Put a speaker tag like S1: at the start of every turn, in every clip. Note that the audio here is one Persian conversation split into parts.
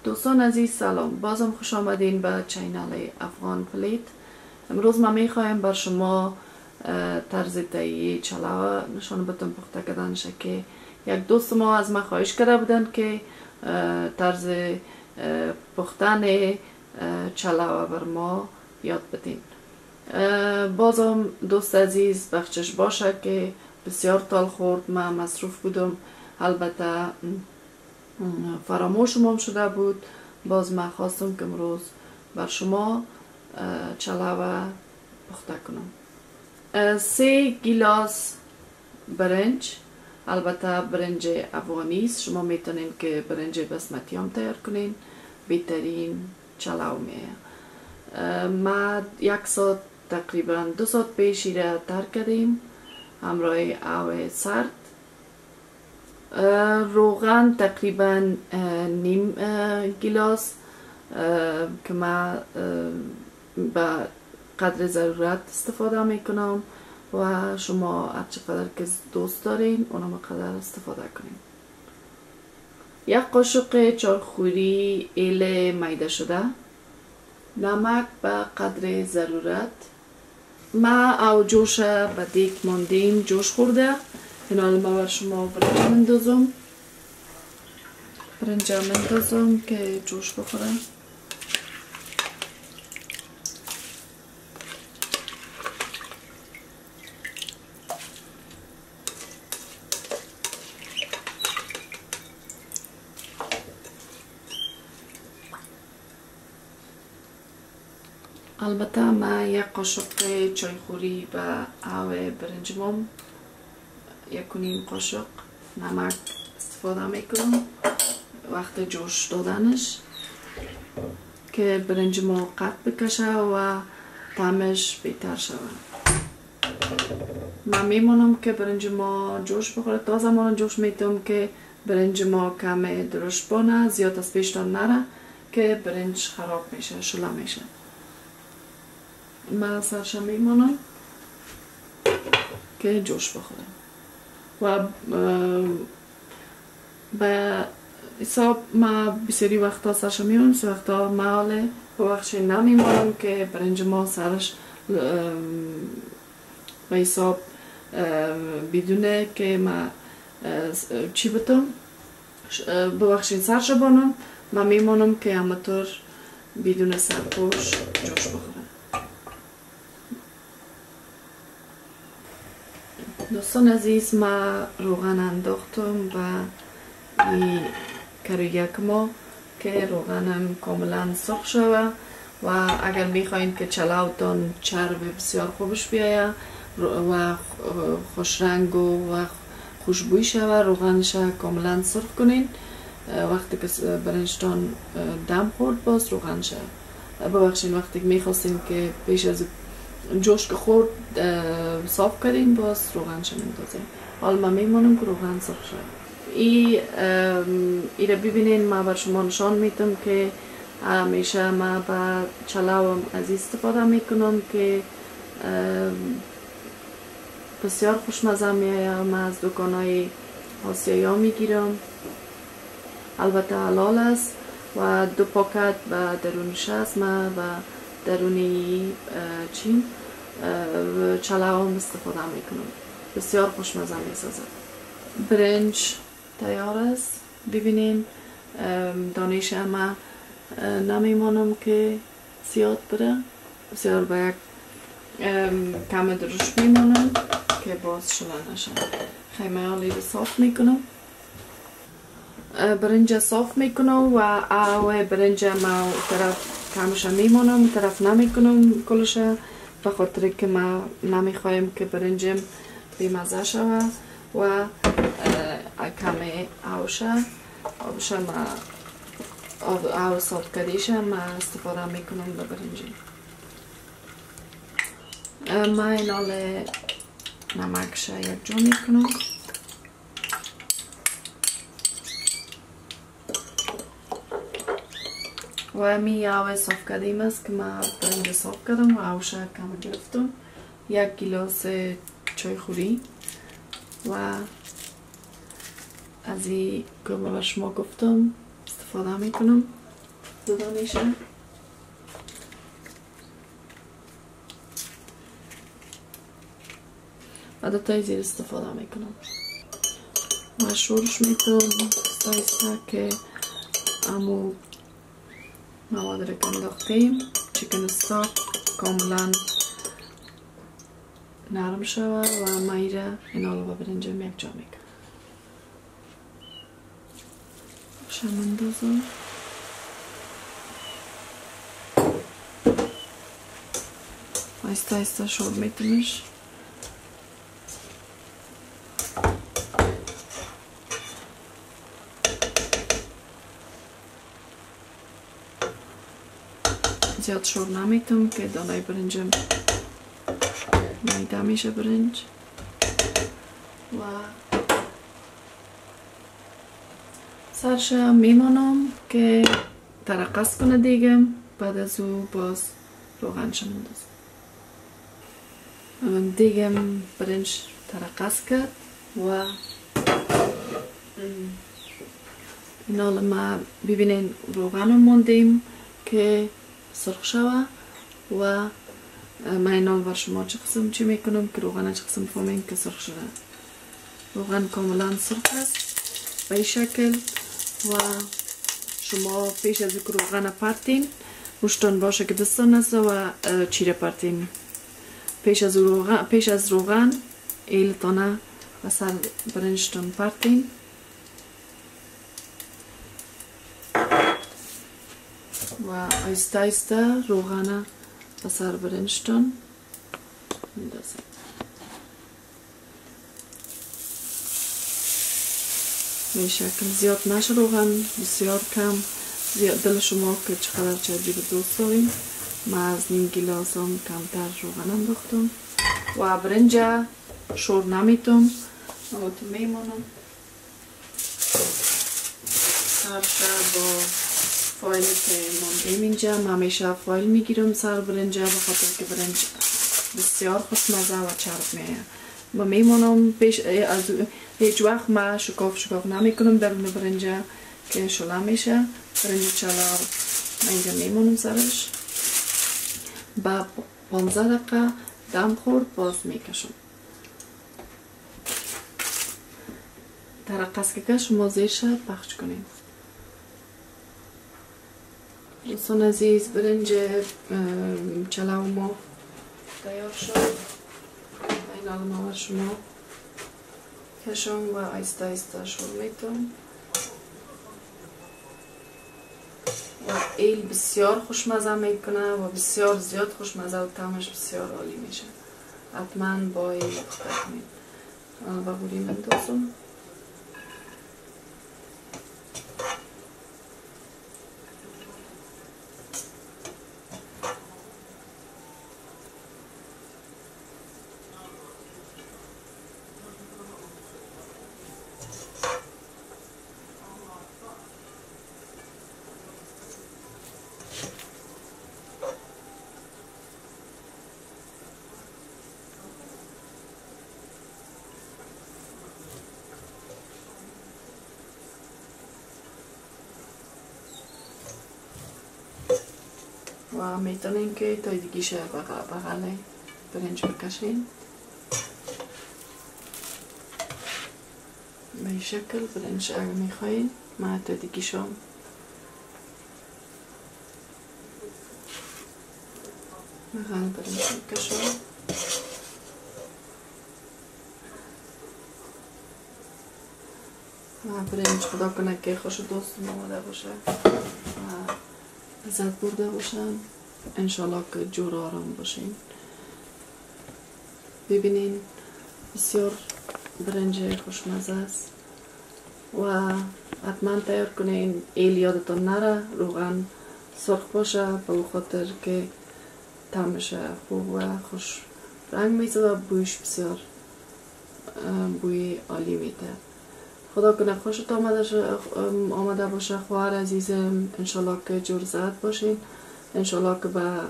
S1: دوستان عزیز سلام، بازم خوش آمدین به چینل افغان پلیت. امروز ما میخوایم بر شما طرز تهیه چلاو نشان بدم پخته کردنش که یک دوست ما از ما خواهش کرده بودن که طرز پختن چلاو بر ما یاد بدین. بازم دوست عزیز بخشش باشه که بسیار تال خورد، من مصروف بودم، البته فراموشم شده بود. باز من خواستم که امروز بر شما چلاو پخته کنم. 3 گیلاس برنج، البته برنج افغانی است، شما میتونین که برنج بسمتی هم تیار کنین، بهترین چلاو میه. ما یک ساعت تقریبا 2 ساعت پیش را تر کردیم همراه آب سرد. روغن تقریبا نیم گیلاس که ما به قدر ضرورت استفاده میکنم و شما هر چقدر که دوست دارین اونم قدر استفاده کنین. یک قاشق چارخوری ایل میده شده، نمک به قدر ضرورت. ما او جوش به دیگ ماندیم، جوش خورده. اینال ما بر شما برنج مندازم که جوش بخوره. البته ما یک قاشق چایخوری به آب برنجمم، 1.5 قاشق نمک استفاده میکنم وقت جوش دادنش که برنج ما قط بکشه و طعمش بهتر شود. من میمونم که برنج ما جوش بخوره، تا زمان جوش میتونم که برنج ما کم درشت بانه، زیاد از پیشتان نره که برنج خراب میشه، شله میشه. من سرش میمونم که جوش بخوره و به حساب ما بسیاری وقتا سرش میمونم، سی وقتا محاله و وقتش نمیمونم که برنج ما سرش به حساب بدونه که ما چی بتم ببخشین سرش بانم. من میمونم که همطور بدون سرپوش جوش بخوره. دوستان عزیز، ما روغن انداختم و این کرویک ما که روغنم کاملا سرخ شوه و اگر میخواین که چلاوتان چرب بسیار خوبش بیایه و خوش رنگ و خوشبوی شوه، روغنش کاملا سرخ کنین. وقتی که برنجتان دم خورد باز روغنش ببخشین، وقتی که میخواستین که پیش از جوش که خورد صاف کردین باز روغنش میندازین. حالا من میمونم که روغن سرخ شد. ای را ببینین، ما بر شما نشان میتم که همیشه ما با چلاوم از استفاده میکنم که بسیار خوشمزه میآید. ما از دکانهای آسیایی ها میگیرم، البته حلال است و 2 پاکت به درونش است. ما به درونی چین چلاوم استفاده میکنم، بسیار خوشمزه میسازد. برنج تیار است، ببینین دانش ما نمیمانم که زیاد بره، بسیار به یک کم درشت میمانم که باز شله نشد. خیمه ها لیده صاف میکنم، برنج صاف میکنم و او برنج ما طرف کمش میمانم، طرف نمیکنم کلش، به خاطر که ما نمیخوایم که برنجم بیمزه شود و کمی آوشه ما آو صاف کردیشه ما استفاده میکنم به برنجی. ما اینال نمکش یک جو میکنم و می آو صاف کردیم است که ما برنج صاف کردم و آوشه کم گرفتم. 1 گیلاس چای خوری و از این که به شما گفتم استفاده میکنم. جدا میشه. و دو تای زیر استفاده میکنم. مشورش میتونم استایسته که امو مواد رو که انداختیم چیکن استاک کاملا نرم شود و مایره این آلو و برنجم یک جا میکنم. شم اندازم. آیسته آیسته شور میتونش. زیاد شور نمیتونم که دانای برنجم مایده میشه برنج و سرش میمانم که ترقص کنه دیگه. بعد از او باز روغنش میندازم. دیگه برنج ترقص کرد و این حالا ما ببینین روغن موندیم که سرخ شوه و من این حال بر شما چه قسم چی میکنم که روغن چه قسم فهمین که سرخ شده. روغن کاملا سرخ است به این شکل و شما پیش از اینکه روغن پرتین روشتان باشه که دستان است و چیره پرتین. پیش از روغن ایلتانه و سر برنجتان پرتین و آیسته آیسته روغن و سر برنجتان میندازیم. به شکل زیاد نشه روغن، بسیار کم. دل شما که چقدر چربی رو دوست داریم. من از نیم گیلاس هم کمتر روغن انداختم و برنج شور نمیتونم تو میمانم. سرش با فایل که ماندیم اینجا من همیشه فایل میگیرم سر برنج به خاطر که برنج بسیار خوشمزه و چرب میه. ما میمانم پیش از هیچ وقت ما شکاف نمیکنم در برنج که شله میشه. برنج چلا اینجا میمانم سرش با 15 دقیقه دم خورد باز میکشم. ترقص که شما زیرش پخش کنیم. دوستان عزیز برنج چلاو ما تیار شد. این حالا ما شما کشم و آیسته آیسته شور میتونم و ایل بسیار خوشمزه میکنه و بسیار زیاد خوشمزه و طعمش بسیار عالی میشه. حتما با ایل اختار کنید. و بوریم اندازم. و میتونین که تا دیگیش بغل برنج بکشین. به این شکل برنج اگر میخواین من تا دیگیشم بغل برنج بکشم. و برنج خدا کنه که خوش دوستم آمده باشه و لذت برده باشن. انشالله که جور آرام باشین. ببینین بسیار برنج خوشمزه است و حتما تیار کنین. ایل یادتان نره روغن سرخ باشه به خاطر که طعمش خوب و خوش رنگ میده و بویش بسیار بوی عالی میده. خدا کنه خوشت آمده باشه خواهر عزیزم. انشالله که جور زد باشین. انشالله که به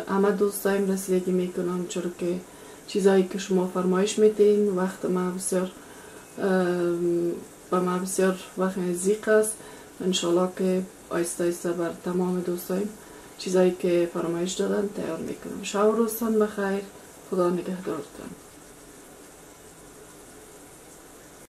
S1: همه دوستایم رسیدگی میکنم چرا که چیزایی که شما فرمایش میدین وقت ما بسیار به ما بسیار وقت نزدیک است
S2: انشالله که آیسته آیسته بر تمام دوستایم چیزایی که فرمایش دادن تیار میکنم. شب و روزتان بخیر. خدا نگهدارتان.